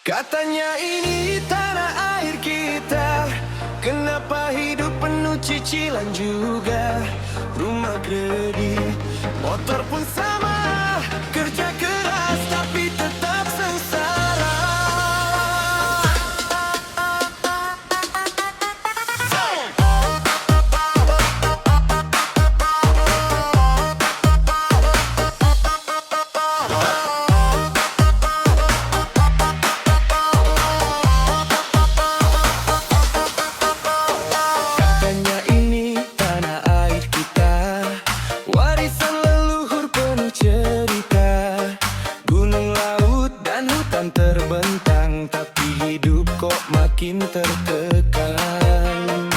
Katanya ini tanah air kita, kenapa hidup penuh cicilan juga? Rumah kredit, motor pun sama, kerja keras tapi tetap sengsara. Katanya ini tanah air kita, warisan leluhur penuh cerita. Gunung, laut, dan hutan terbentang, tapi hidup kok makin tertekan.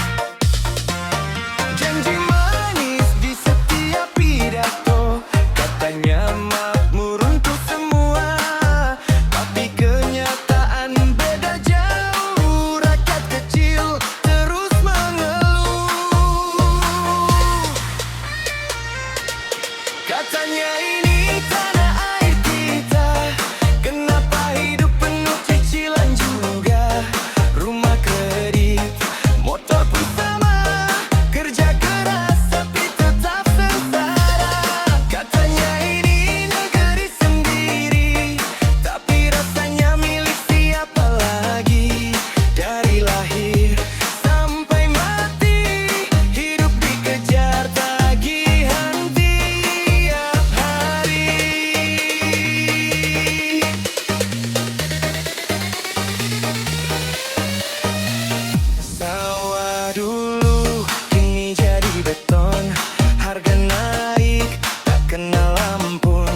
Janji manis di setiap pidato, katanya makmur untuk semua, tapi kenyataan beda jauh. Rakyat kecil terus mengeluh. Katanya ini tanah air kita, kenapa hidup penuh cicilan juga? Rumah kredit, motor pun sama, kerja keras tapi tetap sengsara. Katanya ini negeri sendiri, tapi rasanya milik siapa lagi? Dari lahir sampai mati, hidup dikejar tagihan tiap hari. Sawah dulu kini jadi beton, harga naik tak kenal ampun,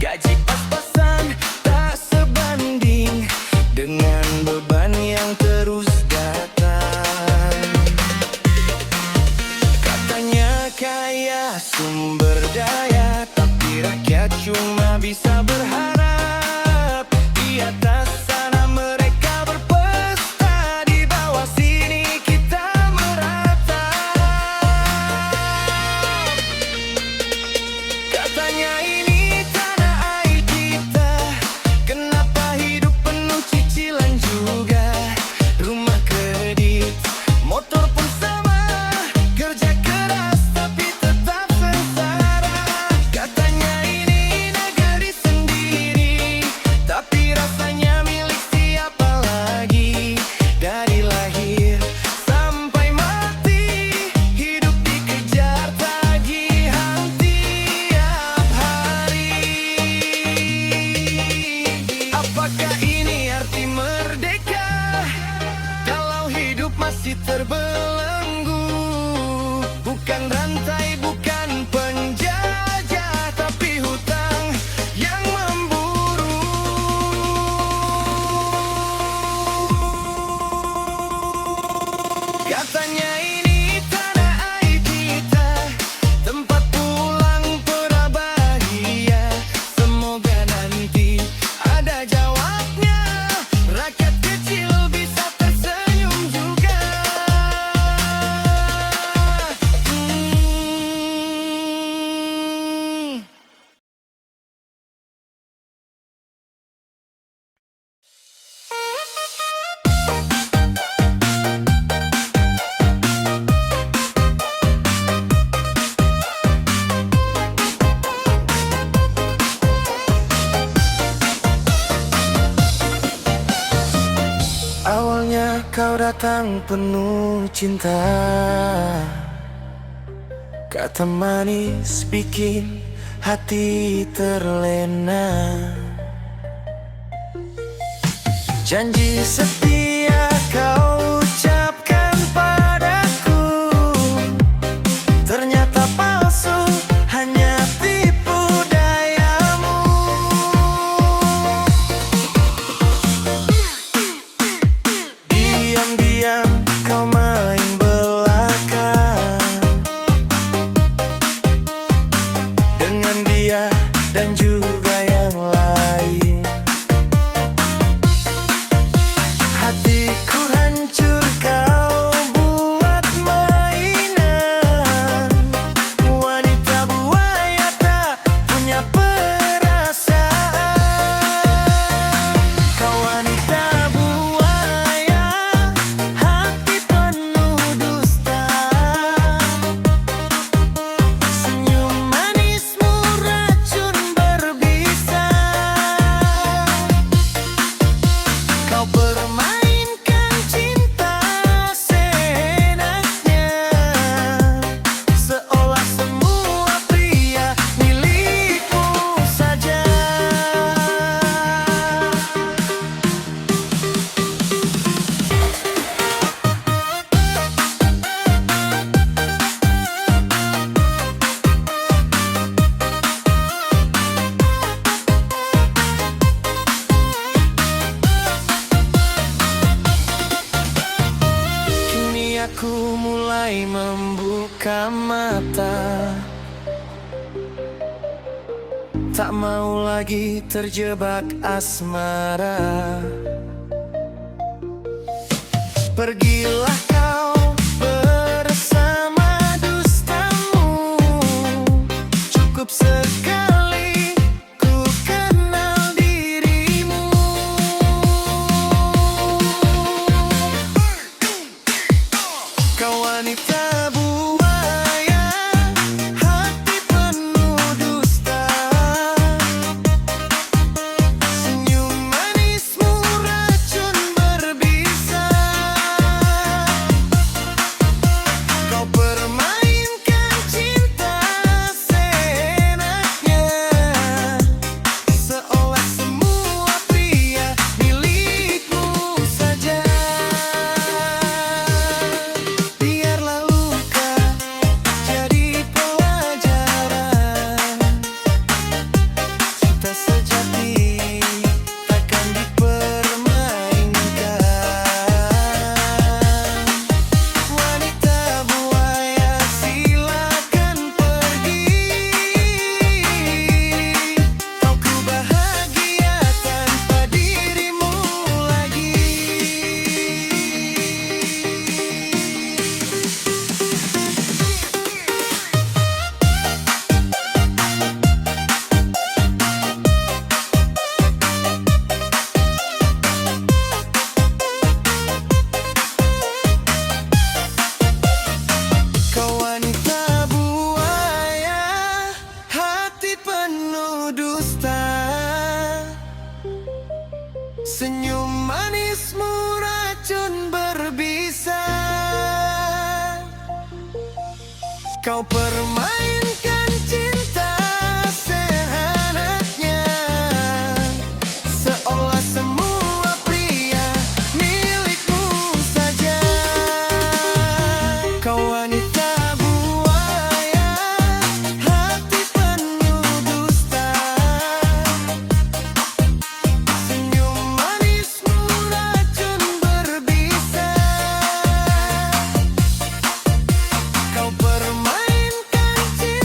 gaji pas-pasan tak sebanding dengan beban yang terus datang. Katanya kaya sumber daya, tapi rakyat cuma bisa berharap. Di atas sana mereka berpesta, di bawah sini kita meratap. Katanya ini tanah air kita, kenapa hidup penuh cicilan juga? Rumah kredit, motor pun sama, kerja keras tapi tetap sengsara. Katanya ini negeri sendiri, tapi rasanya milik siapa lagi? Dari lahir sampai mati, hidup dikejar tagihan tiap hari. Apakah ini arti merdeka, kalau hidup masih terbelenggu? Bukan rantai, bukan penjajah, tapi hutang yang memburu. Katanya ini tanah air kita, tempat pulang pera bahagia. Semoga nanti ada jawabnya, rakyat kecil bisa tersenyum juga. Awalnya kau datang penuh cinta, kata manis bikin hati terlena. Janji setia kau ucapkan padaku, ternyata palsu, hanya tipu dayamu. Diam-diam kau main belakang dengan dia dan juga yang lain. Hatiku hanya wanita. Tak mau lagi terjebak asmara. Pergilah kau bersama dustamu. Cukup sekali ku kenal dirimu. Kau wanita buaya, hati penuh dusta. Senyum manismu racun berbisa. Kau permainkan cinta seenaknya, seolah semua pria milikmu saja. Biarlah luka jadi pelajaran. Cinta sejati takkan dipermainkan. Wanita buaya, silakan pergi. Kau ku bahagia tanpa dirimu lagi. Kau wanita buaya, hati penuh dusta. Senyum manismu racun berbisa. Kau permainkan cinta seenaknya, seolah semua pria milikmu saja. Kau wanita buaya, hati penuh dusta. Senyum manismu racun berbisa. Kau permainkan cinta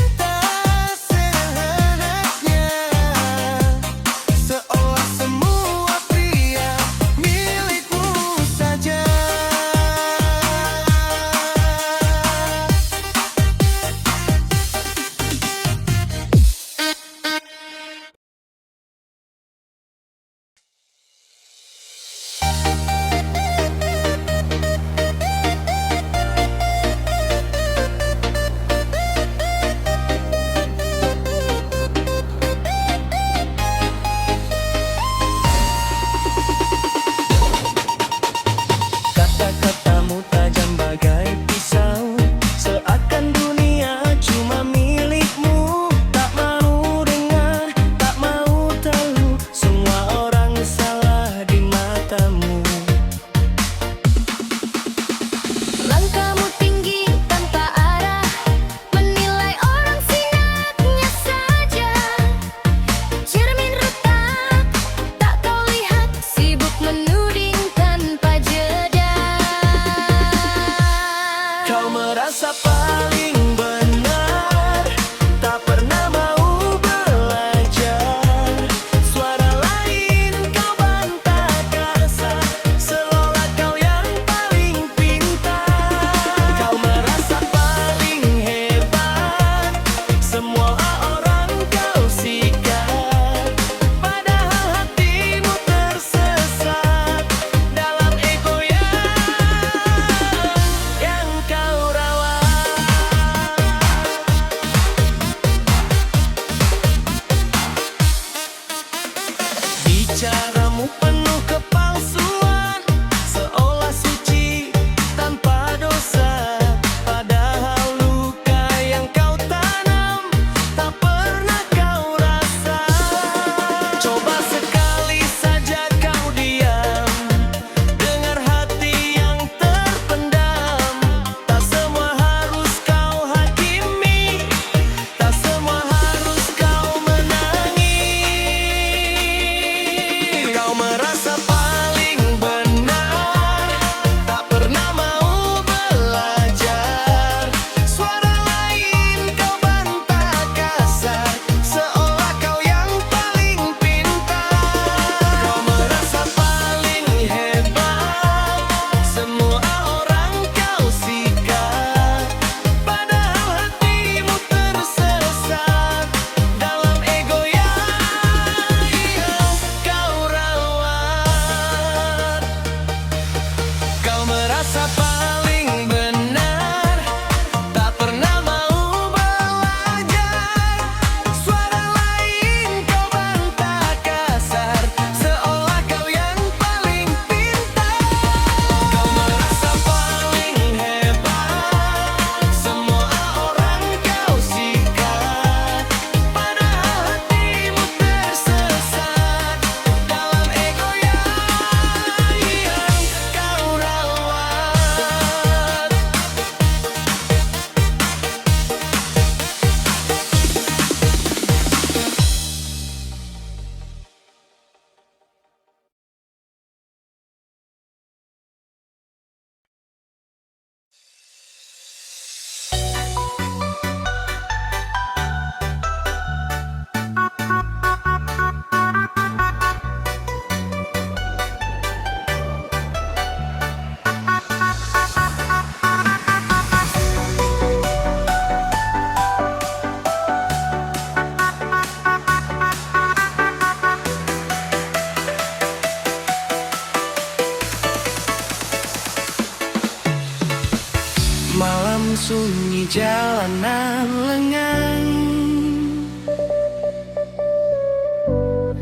sunyi jalanan lengang,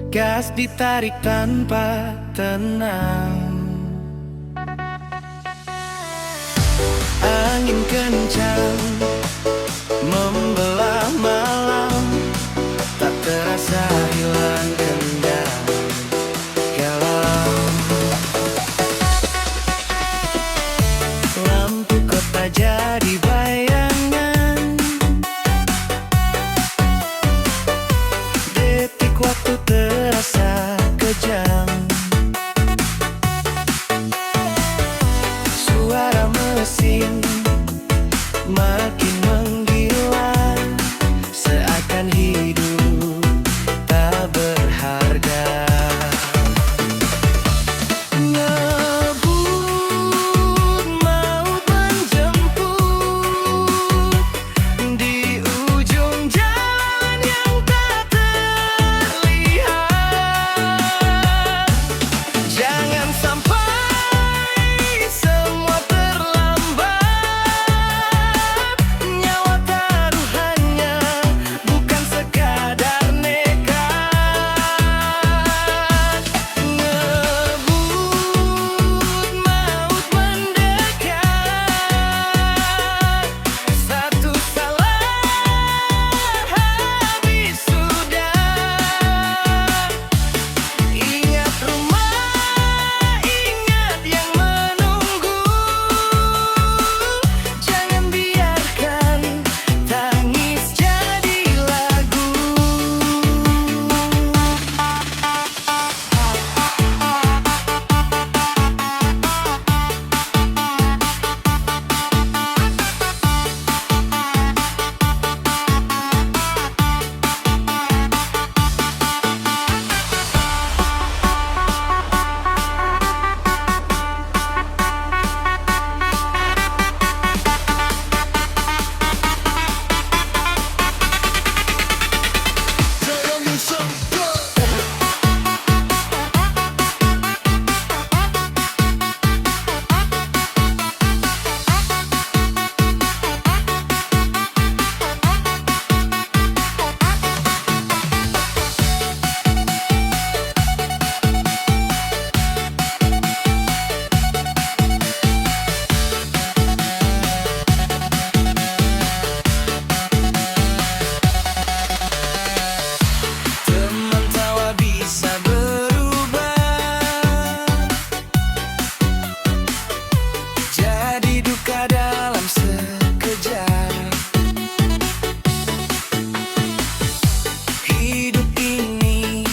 gas ditarik tanpa tenang. Angin kencang membelah malam, tak terasa hilang kendang galau. Lampu kota jadi bayangan, detik waktu terasa kejam. Suara mesin makin menggila, seakan hidup tak berharga. Ngebut maut menjemput di ujung jalan yang tak terlihat. Jangan sampai semua terlambat, nyawa taruhannya bukan sekadar nekat. Ngebut maut mendekat, satu salah habis sudah. Ingat rumah, ingat yang menunggu, jangan biarkan tangis jadi lagu. Teman tawa bisa berubah jadi duka dalam sekejap. Hidup ini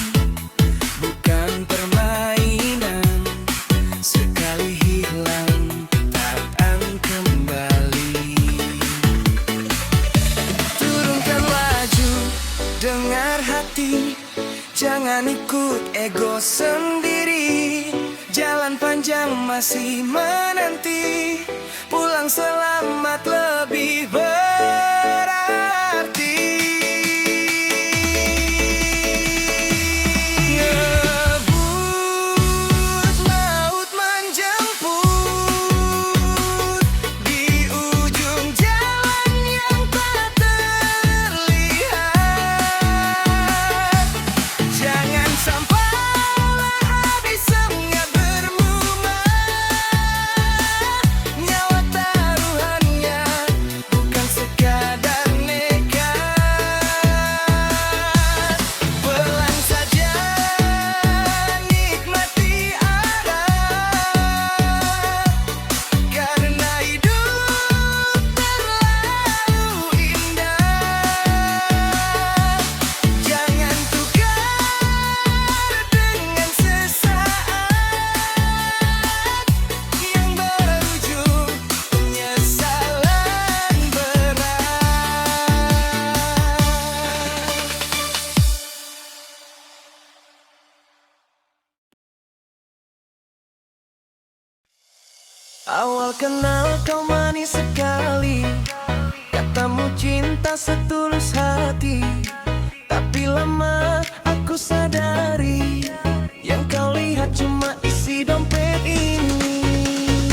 bukan permainan, sekali hilang takkan kembali. Turunkan laju, dengar hati, jangan ikut ego sendiri. Jalan panjang masih menanti, pulang selamat lebih berarti. Ngebut maut menjemput di ujung jalan yang tak terlihat. Jangan sampai habis semangat bermumah, nyawa taruhannya bukan sekadar nekat. Pelan saja nikmati arah, karena hidup terlalu indah. Jangan tukar dengan sesaat yang berujung penyesalan berat. Awal kenal kau manis sekali, katamu cinta setulus hati. Tapi lama aku sadari, yang kau lihat cuma isi dompet ini.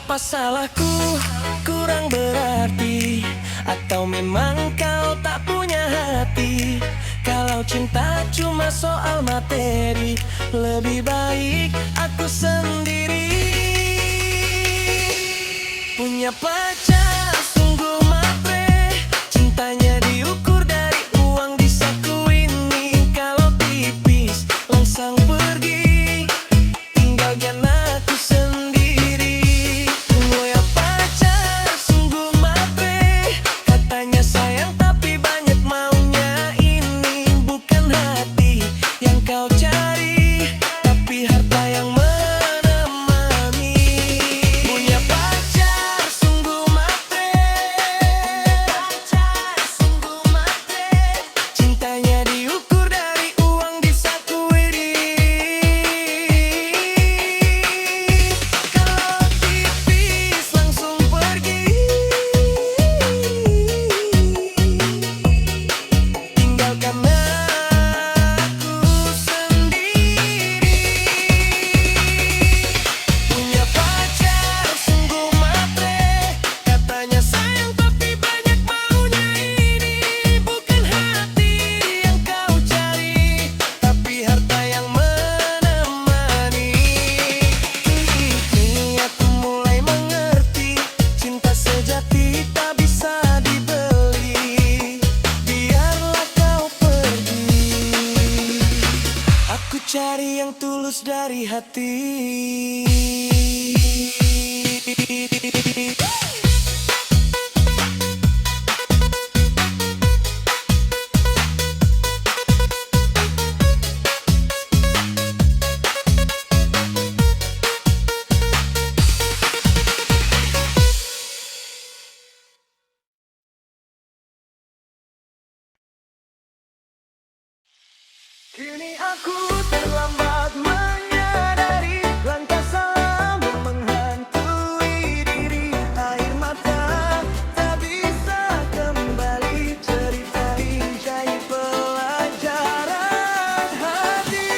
Apa salahku kurang berarti? Atau memang kau tak punya hati? Kalau cinta cuma soal materi, lebih baik aku sendiri. Punya pacar sungguh matre, cintanya diukur dari uang di saku ini. Kalau tipis langsung pergi, tinggalkan aku sendiri. Punya pacar sungguh matre, katanya sayang tapi banyak maunya. Ini bukan hati yang kau cari, tapi harta yang menemani. Punya pacar sungguh matre, cintanya diukur dari uang di saku ini. Kalau tipis langsung pergi, tinggalkan aku sendiri. Punya pacar sungguh matre, katanya sayang tapi banyak maunya. Ini bukan hati yang kau cari, tapi harta yang menemani. Kini aku mulai mengerti, cinta sejati tak bisa dibeli. Biarlah kau pergi, aku cari yang tulus dari hati. Kini aku terlambat menyadari, langkah salah menghantui diri. Air mata tak bisa kembali, cerita ini jadi pelajaran hati.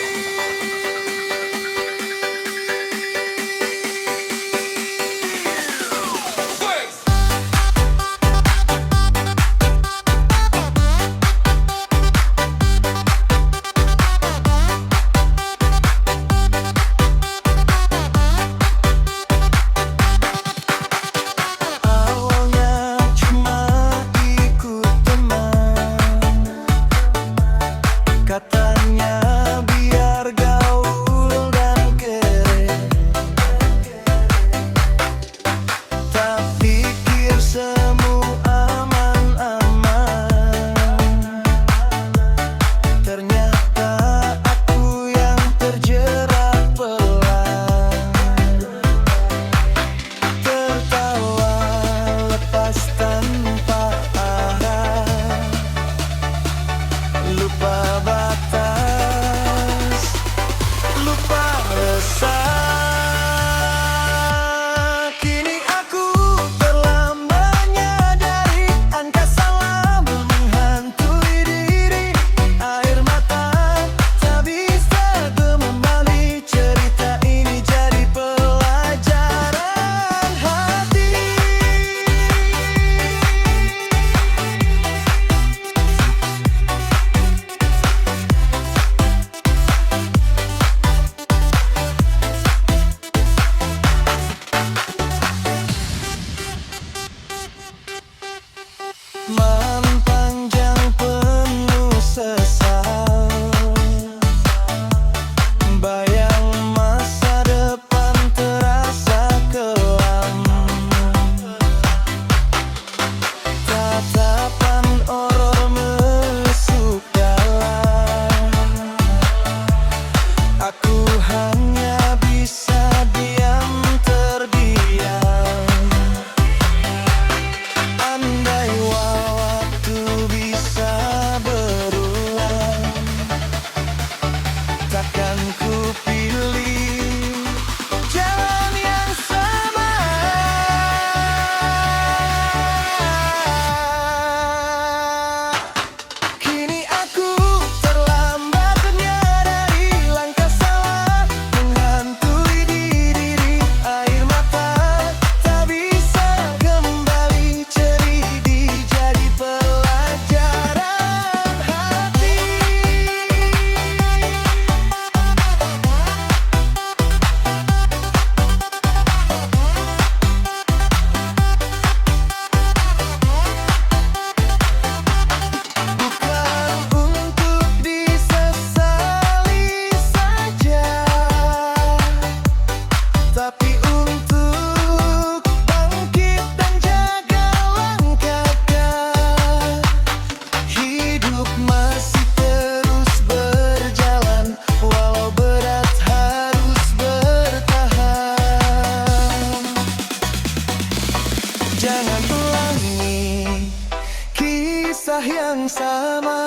yang sama.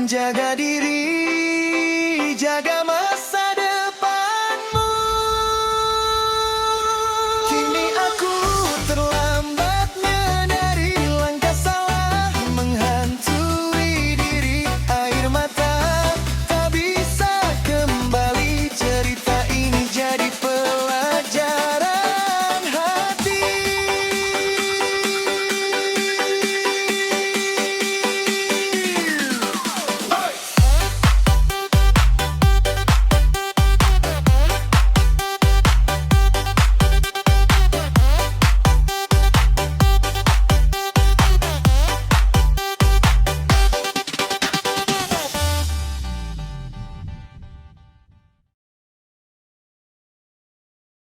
Jaga diri